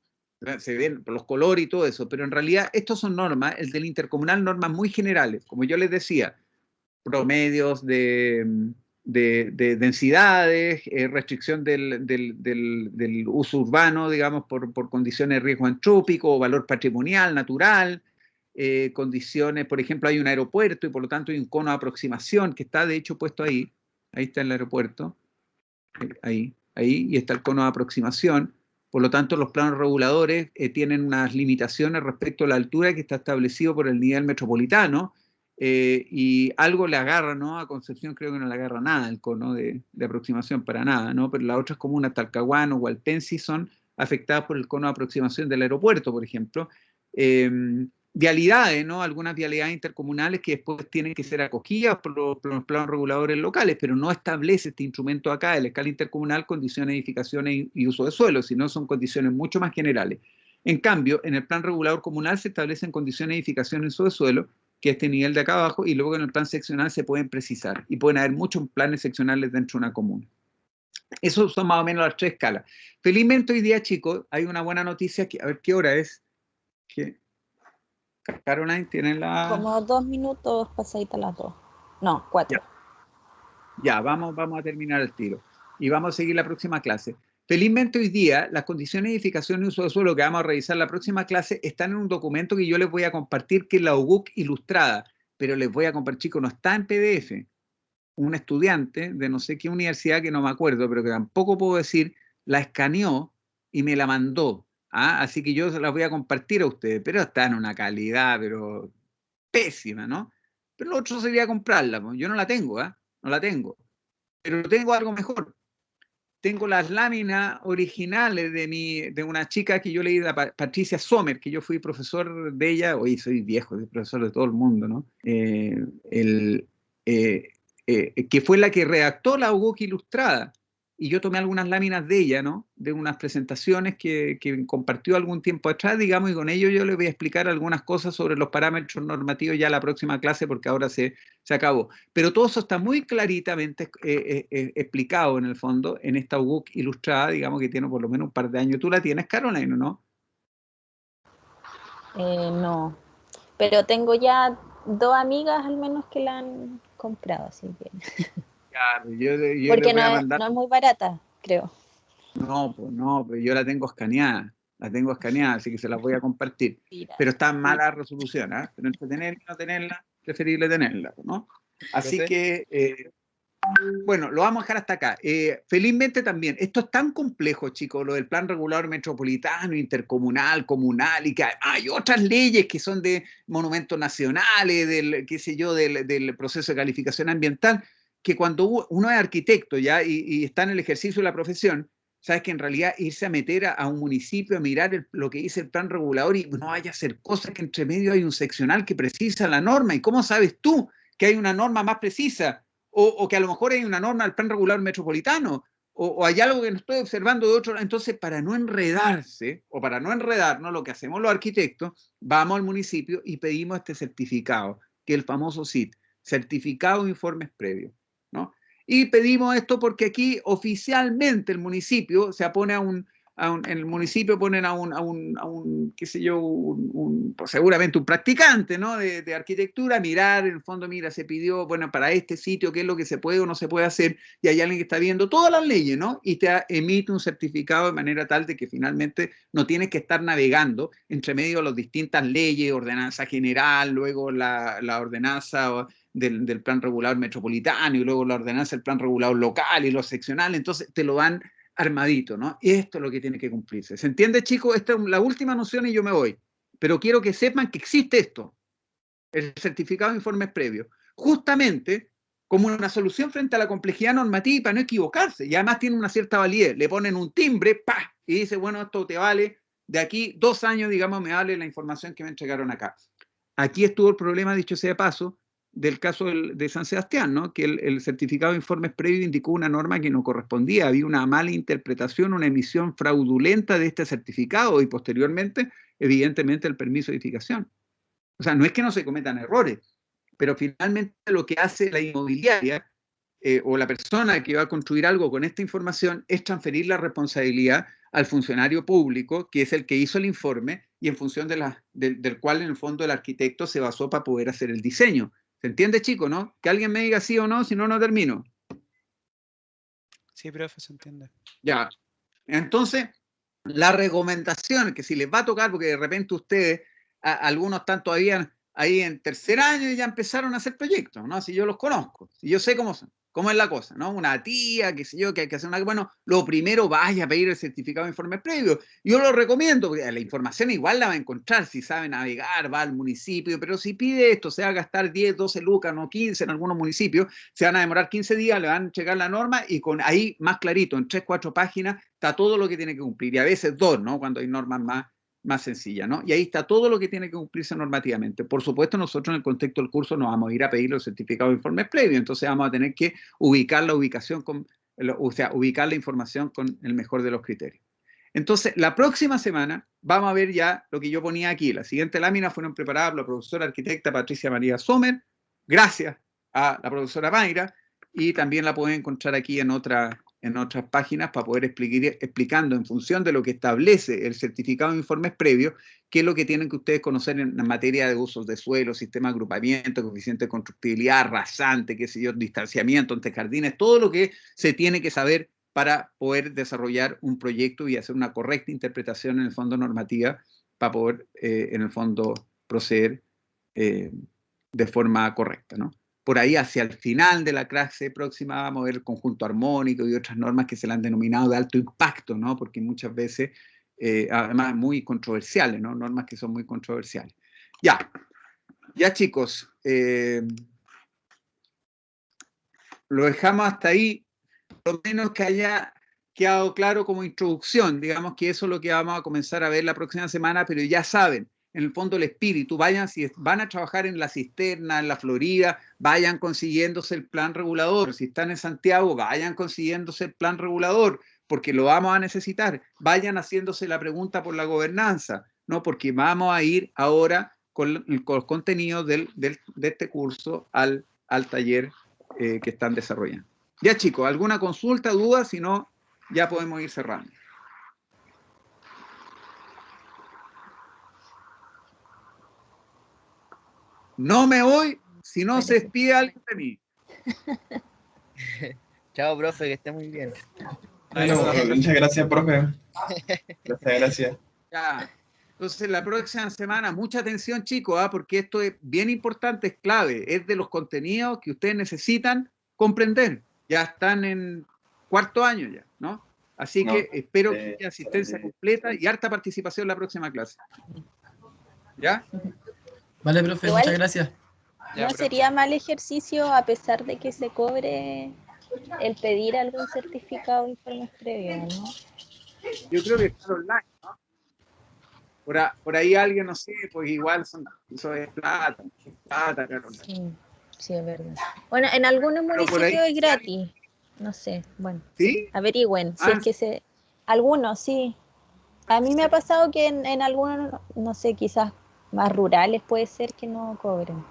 Se ven los colores y todo eso, pero en realidad estos son normas, el del intercomunal, normas muy generales. Como yo les decía, promedios de densidades, restricción del uso urbano, digamos, por condiciones de riesgo antrópico, valor patrimonial, natural, condiciones, por ejemplo, hay un aeropuerto y por lo tanto hay un cono de aproximación que está de hecho puesto ahí está el aeropuerto, ahí, y está el cono de aproximación, por lo tanto los planos reguladores tienen unas limitaciones respecto a la altura que está establecido por el nivel metropolitano, y algo le agarra, ¿no? A Concepción creo que no le agarra nada el cono de aproximación, para nada, ¿no? Pero las otras comunas, Talcahuano, Hualpén, sí son afectadas por el cono de aproximación del aeropuerto, por ejemplo. vialidades, ¿no? Algunas vialidades intercomunales que después tienen que ser acogidas por los planos reguladores locales, pero no establece este instrumento acá de la escala intercomunal condiciones de edificaciones y uso de suelo, sino son condiciones mucho más generales. En cambio, en el plan regulador comunal se establecen condiciones de edificación y uso de suelo, que es este nivel de acá abajo, y luego en el plan seccional se pueden precisar, y pueden haber muchos planes seccionales dentro de una comuna. Esos son más o menos las 3 escalas. Felizmente hoy día, chicos, hay una buena noticia, que, a ver qué hora es, que Caroline tiene la... Como 2 minutos pasadita las 2. No, 4. Ya, vamos a terminar el tiro. Y vamos a seguir la próxima clase. Felizmente hoy día, las condiciones de edificación y uso de suelo que vamos a revisar en la próxima clase están en un documento que yo les voy a compartir, que es la UGUC ilustrada. Pero les voy a compartir, chicos, no está en PDF. Un estudiante de no sé qué universidad, que no me acuerdo, pero que tampoco puedo decir, la escaneó y me la mandó. Así que yo se las voy a compartir a ustedes, pero está en una calidad, pero pésima, ¿no? Pero lo otro sería comprarla, pues. Yo no la tengo, no la tengo. Pero tengo algo mejor. Tengo las láminas originales de una chica que yo leí, Patricia Sommer, que yo fui profesor de ella, hoy soy viejo, soy profesor de todo el mundo, ¿no? Que fue la que redactó la UGUC ilustrada. Y yo tomé algunas láminas de ella, ¿no? De unas presentaciones que compartió algún tiempo atrás, digamos, y con ello yo le voy a explicar algunas cosas sobre los parámetros normativos ya la próxima clase, porque ahora se acabó. Pero todo eso está muy claritamente explicado, en el fondo, en esta UGUC ilustrada, digamos, que tiene por lo menos un par de años. ¿Tú la tienes, Caroline, o no? No, pero tengo ya 2 amigas al menos que la han comprado, así que... Claro, yo porque le voy a mandar... no es muy barata, creo. No, pues no, pero yo la tengo escaneada, así que se las voy a compartir. Mira, pero está en mala resolución, pero entre tenerla y no tenerla, preferible tenerla, ¿no? Así que, bueno, lo vamos a dejar hasta acá. Felizmente también, esto es tan complejo, chicos, lo del plan regulador metropolitano, intercomunal, comunal, y que hay otras leyes que son de monumentos nacionales, del, qué sé yo, del proceso de calificación ambiental, que cuando uno es arquitecto ya y está en el ejercicio de la profesión, sabes que en realidad irse a meter a un municipio a mirar lo que dice el plan regulador y no vaya a hacer cosas que entre medio hay un seccional que precisa la norma. ¿Y cómo sabes tú que hay una norma más precisa? O que a lo mejor hay una norma del plan regulador metropolitano, o hay algo que no estoy observando de otro. Entonces, para no enredarse, o para no enredarnos, lo que hacemos los arquitectos, vamos al municipio y pedimos este certificado, que es el famoso CIT, Certificado de Informes Previos, ¿no? Y pedimos esto porque aquí oficialmente el municipio se pone en el municipio ponen a un qué sé yo, pues seguramente un practicante, ¿no? de arquitectura, mirar, en el fondo, mira, se pidió, bueno, para este sitio, qué es lo que se puede o no se puede hacer, y hay alguien que está viendo todas las leyes, ¿no? Y te emite un certificado de manera tal de que finalmente no tienes que estar navegando entre medio de las distintas leyes, ordenanza general, luego la ordenanza del plan regulador metropolitano, y luego la ordenanza del plan regulador local y los seccionales. Entonces te lo dan armadito, ¿no? Y esto es lo que tiene que cumplirse. ¿Se entiende, chicos? Esta es la última noción y yo me voy. Pero quiero que sepan que existe esto, el certificado de informes previos, justamente como una solución frente a la complejidad normativa y para no equivocarse. Y además tiene una cierta validez. Le ponen un timbre, ¡pah! Y dice, bueno, esto te vale, de aquí 2 años, digamos, me vale la información que me entregaron acá. Aquí estuvo el problema, dicho sea de paso, del caso de San Sebastián, ¿no? Que el certificado de informes previos indicó una norma que no correspondía, había una mala interpretación, una emisión fraudulenta de este certificado y posteriormente, evidentemente, el permiso de edificación. O sea, no es que no se cometan errores, pero finalmente lo que hace la inmobiliaria o la persona que va a construir algo con esta información es transferir la responsabilidad al funcionario público, que es el que hizo el informe y en función del cual en el fondo el arquitecto se basó para poder hacer el diseño. ¿Se entiende, chico, no? Que alguien me diga sí o no, si no, no termino. Sí, profe, se entiende. Ya. Entonces, la recomendación, que si les va a tocar, porque de repente ustedes, algunos están todavía ahí en 3er año y ya empezaron a hacer proyectos, ¿no? Si yo los conozco, si yo sé cómo son. ¿Cómo es la cosa? ¿No? Una tía, qué sé yo, que hay que hacer una... Bueno, lo primero vaya a pedir el certificado de informes previos. Yo lo recomiendo, porque la información igual la va a encontrar si sabe navegar, va al municipio, pero si pide esto, se va a gastar 10, 12 lucas, no 15 en algunos municipios, se van a demorar 15 días, le van a checar la norma y con ahí más clarito, en 3, 4 páginas, está todo lo que tiene que cumplir. Y a veces 2, ¿no? Cuando hay normas más sencilla, ¿no? Y ahí está todo lo que tiene que cumplirse normativamente. Por supuesto, nosotros en el contexto del curso nos vamos a ir a pedir los certificados de informes previos, entonces vamos a tener que ubicar la ubicación ubicar la información con el mejor de los criterios. Entonces, la próxima semana vamos a ver ya lo que yo ponía aquí. La siguiente lámina fueron preparadas por la profesora arquitecta Patricia María Sommer, gracias a la profesora Mayra, y también la pueden encontrar aquí en otras páginas para poder explicando en función de lo que establece el certificado de informes previos, qué es lo que tienen que ustedes conocer en materia de usos de suelo, sistema de agrupamiento, coeficiente de constructibilidad, rasante, qué sé yo, distanciamiento entre jardines, todo lo que se tiene que saber para poder desarrollar un proyecto y hacer una correcta interpretación en el fondo normativa para poder, en el fondo, proceder de forma correcta, ¿no? Por ahí, hacia el final de la clase próxima, vamos a ver el conjunto armónico y otras normas que se le han denominado de alto impacto, ¿no? Porque muchas veces, además, muy controversiales, ¿no? Normas que son muy controversiales. Ya chicos, lo dejamos hasta ahí, por lo menos que haya quedado claro como introducción, digamos que eso es lo que vamos a comenzar a ver la próxima semana, pero ya saben, en el fondo el espíritu, vayan, si van a trabajar en la Cisterna, en la Florida, vayan consiguiéndose el plan regulador, si están en Santiago, vayan consiguiéndose el plan regulador, porque lo vamos a necesitar, vayan haciéndose la pregunta por la gobernanza, ¿no? Porque vamos a ir ahora con los contenidos de este curso al taller que están desarrollando. Ya chicos, ¿alguna consulta, duda? Si no, ya podemos ir cerrando. No me voy si no se despide alguien de mí. Chao, profe, que esté muy bien. Bueno, muchas gracias, profe. Gracias. Ya. Entonces, la próxima semana, mucha atención, chicos, porque esto es bien importante, es clave, es de los contenidos que ustedes necesitan comprender. Ya están en cuarto año ya, ¿no? Así que espero que haya asistencia completa y harta participación en la próxima clase. ¿Ya? Vale, profe, Igual, muchas gracias. No sería mal ejercicio, a pesar de que se cobre, el pedir algún certificado de informes previos, ¿no? Yo creo que está online, ¿no? Por ahí alguien, no sé, pues igual eso es plata, Carolina. Sí, es verdad. Bueno, en algunos municipios es gratis. No sé, bueno. ¿Sí? Averigüen. Si es que algunos, sí. A mí me ha pasado que en algunos, no sé, quizás más rurales puede ser que no cobren.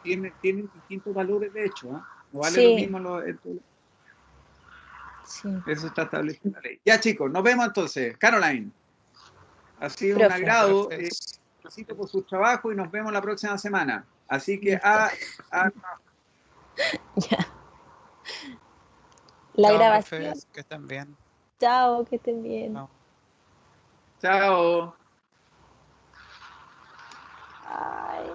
Tienen distintos valores, de hecho, ¿eh? No vale Sí. lo mismo. Sí. Eso está establecido en la ley. Ya, chicos, nos vemos entonces. Caroline, ha sido un Profe. agrado. Felicito por su trabajo y nos vemos la próxima semana. Así que Ya. La Chao, grabación. profes, que estén bien. Chao, que estén bien. Chao. Chao. Ay.